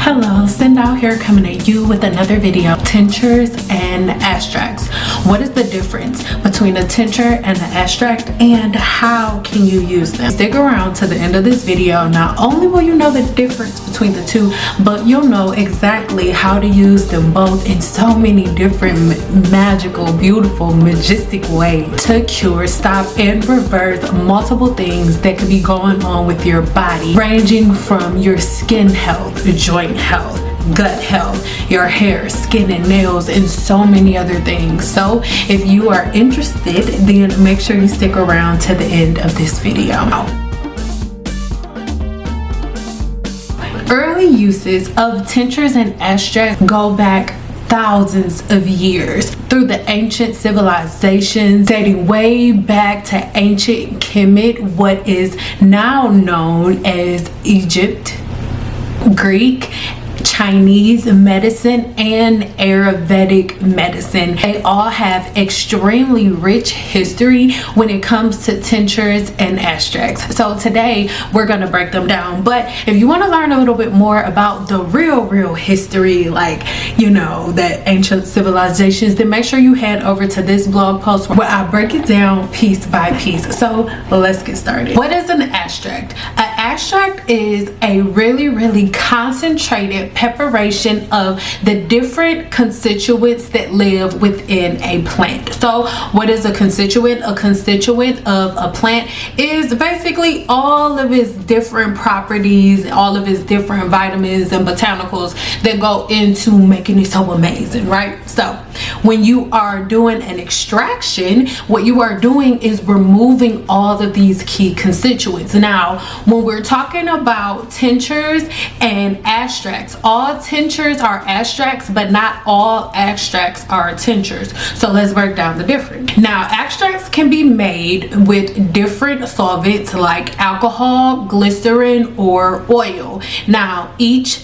Hello, Send Out here coming at you with another video. Tinctures and extracts. What is the difference between a tincture and an extract, and how can you use them? Stick around to the end of this video. Not only will you know the difference between the two, but you'll know exactly how to use them both in so many different magical, beautiful, majestic ways to cure, stop, and reverse multiple things that could be going on with your body, ranging from your skin health, joint health, gut health, your hair, skin and nails, and so many other things. So if you are interested, then make sure you stick around to the end of this video. Early uses of tinctures and extracts go back thousands of years through the ancient civilizations, dating way back to ancient Kemet, what is now known as Egypt, Greek, Chinese medicine, and Ayurvedic medicine. They all have extremely rich history when it comes to tinctures and extracts. So today we're going to break them down. But if you want to learn a little bit more about the real history, like, you know, that ancient civilizations, then make sure you head over to this blog post where I break it down piece by piece. So let's get started. What is an extract? An extract is a really concentrated preparation of the different constituents that live within a plant. So what is a constituent? A constituent of a plant is basically all of its different properties, all of its different vitamins and botanicals that go into making it so amazing, right? So when you are doing an extraction, what you are doing is removing all of these key constituents. Now, when we're talking about tinctures and extracts, all tinctures are extracts, but not all extracts are tinctures. So let's break down the difference. Now, extracts can be made with different solvents like alcohol, glycerin, or oil. Now, each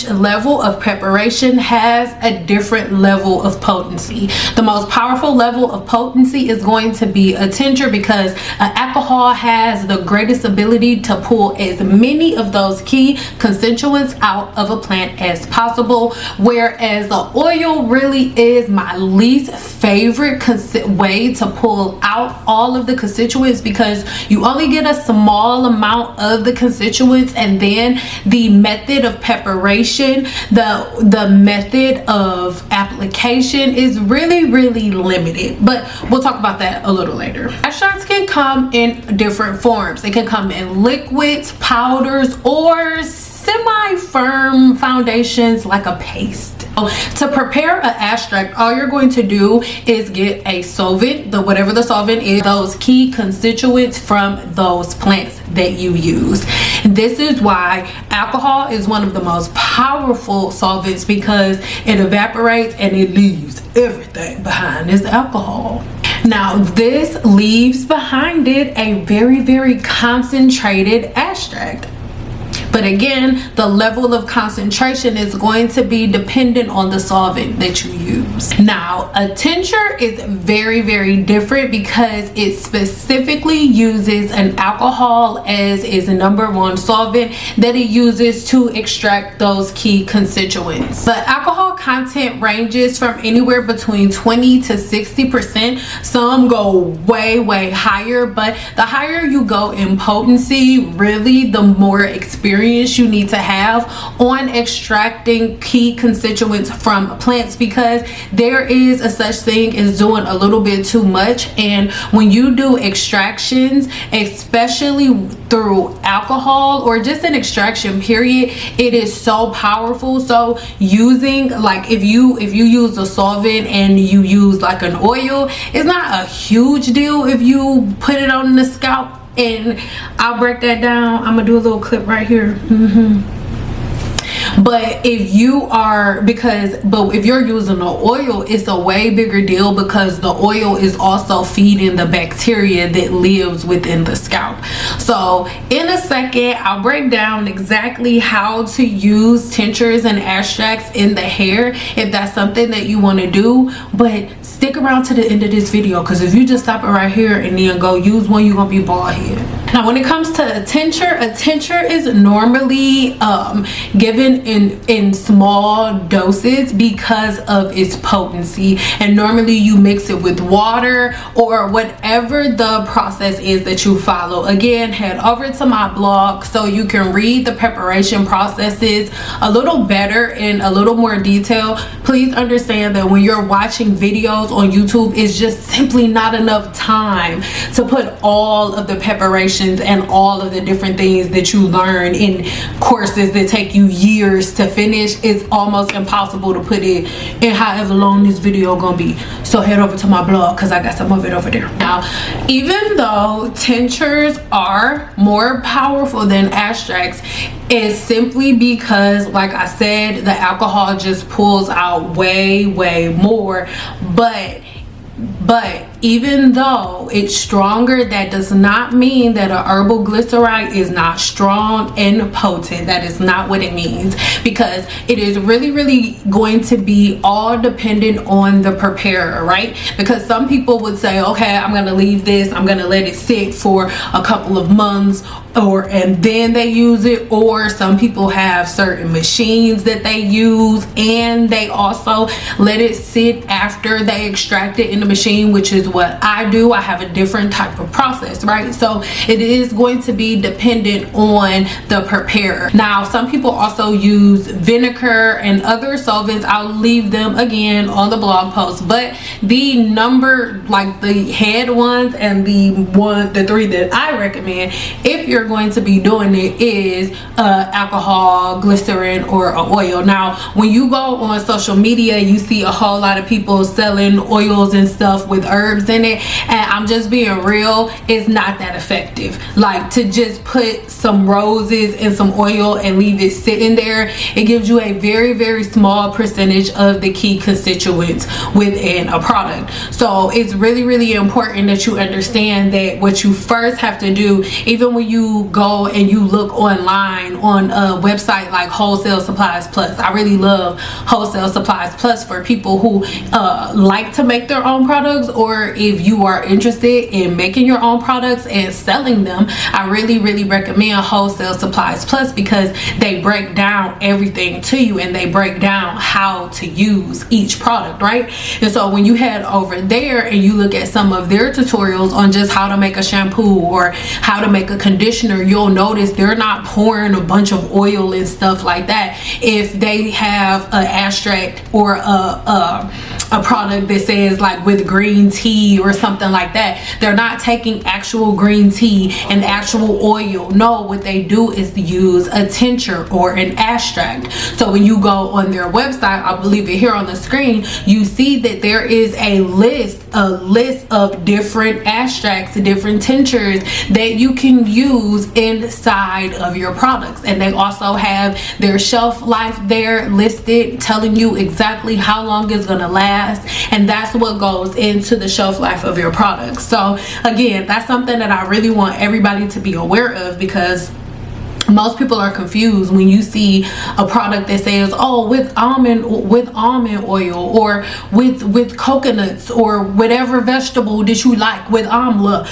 level of preparation has a different level of potency. The most powerful level of potency is going to be a tincture, because alcohol has the greatest ability to pull as many of those key constituents out of a plant as possible, whereas the oil really is my least favorite way to pull out all of the constituents, because you only get a small amount of the constituents, and then the method of preparation, the method of application is really limited. But we'll talk about that a little later. Extracts can come in different forms. They can come in liquids, powders, or semi-firm foundations like a paste. To prepare an extract, all you're going to do is get a solvent, whatever the solvent is, those key constituents from those plants that you use. This is why alcohol is one of the most powerful solvents, because it evaporates and it leaves everything behind. Is alcohol. Now, this leaves behind it a very concentrated extract. But again, the level of concentration is going to be dependent on the solvent that you use. Now, a tincture is very different, because it specifically uses an alcohol as its number one solvent that it uses to extract those key constituents. The alcohol content ranges from anywhere between 20 to 60%. Some go way higher, but the higher you go in potency, really the more experience you need to have on extracting key constituents from plants, because there is a such thing as doing a little bit too much. And when you do extractions, especially through alcohol or just an extraction period, it is so powerful. So using, like, if you use a solvent and you use like an oil, it's not a huge deal if you put it on the scalp. And I'll break that down. I'm gonna do a little clip right here. But if you're using the oil, it's a way bigger deal, because the oil is also feeding the bacteria that lives within the scalp. So in a second, I'll break down exactly how to use tinctures and extracts in the hair, if that's something that you want to do. But stick around to the end of this video, because if you just stop it right here and then go use one, you're gonna be bald head. Now when it comes to a tincture is normally given in small doses because of its potency, and normally you mix it with water or whatever the process is that you follow. Again, head over to my blog so you can read the preparation processes a little better in a little more detail. Please understand that when you're watching videos on YouTube, it's just simply not enough time to put all of the preparations and all of the different things that you learn in courses that take you years to finish. It's almost impossible to put it in however long this video gonna be. So head over to my blog because I got some of it over there. Now, even though tinctures are more powerful than extracts, it's simply because, like I said, the alcohol just pulls out way more. But even though it's stronger, that does not mean that a herbal glyceride is not strong and potent. That is not what it means, because it is really going to be all dependent on the preparer, right? Because some people would say, okay, I'm gonna leave this, I'm gonna let it sit for a couple of months and then they use it. Or some people have certain machines that they use and they also let it sit after they extract it in the machine, which is what I do. I have a different type of process, right? So it is going to be dependent on the preparer. Now, some people also use vinegar and other solvents. I'll leave them again on the blog post, but the number, like the head ones and the three that I recommend if you're going to be doing it, is alcohol, glycerin, or oil. Now, when you go on social media, you see a whole lot of people selling oils and stuff with herbs in it, and I'm just being real, it's not that effective. Like, to just put some roses and some oil and leave it sitting there, it gives you a very small percentage of the key constituents within a product. So it's really important that you understand that what you first have to do, even when you go and you look online on a website like Wholesale Supplies Plus. I really love Wholesale Supplies Plus for people who like to make their own products, or if you are interested in making your own products and selling them. I really recommend Wholesale Supplies Plus because they break down everything to you and they break down how to use each product, right? And so when you head over there and you look at some of their tutorials on just how to make a shampoo or how to make a conditioner, you'll notice they're not pouring a bunch of oil and stuff like that. If they have an extract or a product that says like with green tea or something like that, they're not taking actual green tea and actual oil. No, what they do is use a tincture or an extract. So when you go on their website, I'll leave it here on the screen, you see that there is a list of different extracts, different tinctures that you can use inside of your products. And they also have their shelf life there listed, telling you exactly how long it's gonna last, and that's what goes into the shelf life of your products. So again, that's something that I really want everybody to be aware of, because most people are confused when you see a product that says, oh, with almond oil, or with coconuts, or whatever vegetable that you like with amla.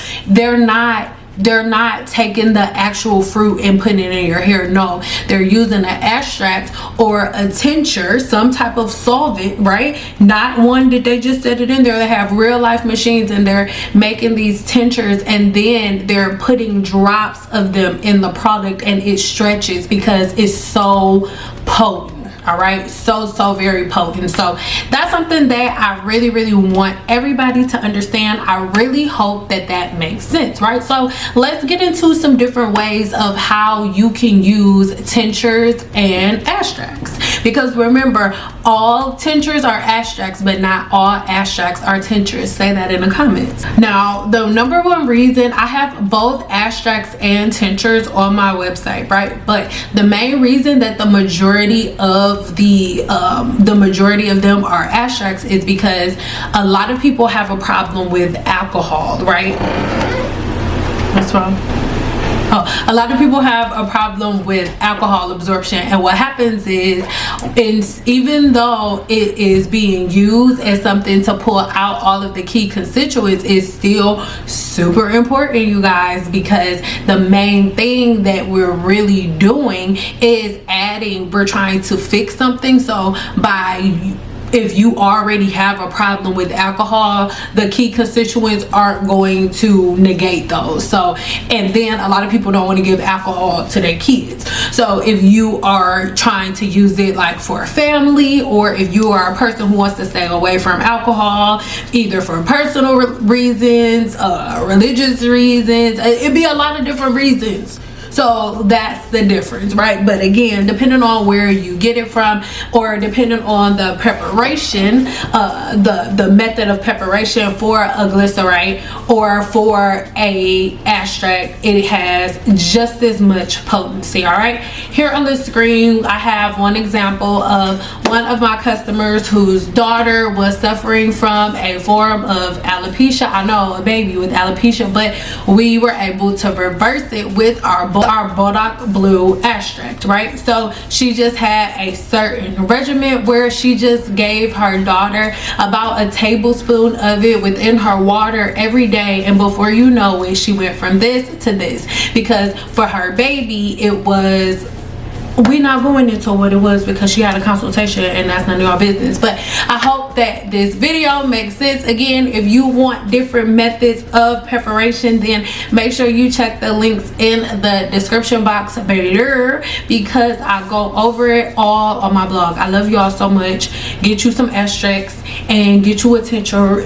They're not taking the actual fruit and putting it in your hair. No, they're using an extract or a tincture, some type of solvent, right? Not one that they just set it in there. They have real life machines and they're making these tinctures, and then they're putting drops of them in the product, and it stretches because it's so potent. All right, so very potent. So that's something that I really want everybody to understand. I really hope that makes sense, right? So let's get into some different ways of how you can use tinctures and extracts, because remember, all tinctures are extracts, but not all extracts are tinctures. Say that in the comments. Now, the number one reason I have both extracts and tinctures on my website, right? But the main reason that the majority of them are extracts is because a lot of people have a problem with alcohol, right? What's wrong? A lot of people have a problem with alcohol absorption, and what happens is And even though it is being used as something to pull out all of the key constituents, it's still super important, you guys, because the main thing that we're really doing is we're trying to fix something. So if you already have a problem with alcohol, the key constituents aren't going to negate those. So, and then a lot of people don't want to give alcohol to their kids. So if you are trying to use it like for a family, or if you are a person who wants to stay away from alcohol, either for personal reasons, religious reasons, it'd be a lot of different reasons. So that's the difference, right? But again, depending on where you get it from, or depending on the preparation, the method of preparation for a glycerate or for a extract, it has just as much potency. All right, here on the screen I have one example of one of my customers whose daughter was suffering from a form of alopecia. I know, a baby with alopecia, but we were able to reverse it with our Bodoc Blue extract, right? So she just had a certain regimen where she just gave her daughter about a tablespoon of it within her water every day, and before you know it, she went from this to this. Because for her baby, it was, we're not going into what it was because she had a consultation and that's none of your business. But I hope that this video makes sense. Again, if you want different methods of preparation, then make sure you check the links in the description box below, because I go over it all on my blog. I love y'all so much. Get you some extracts and get you a tincture.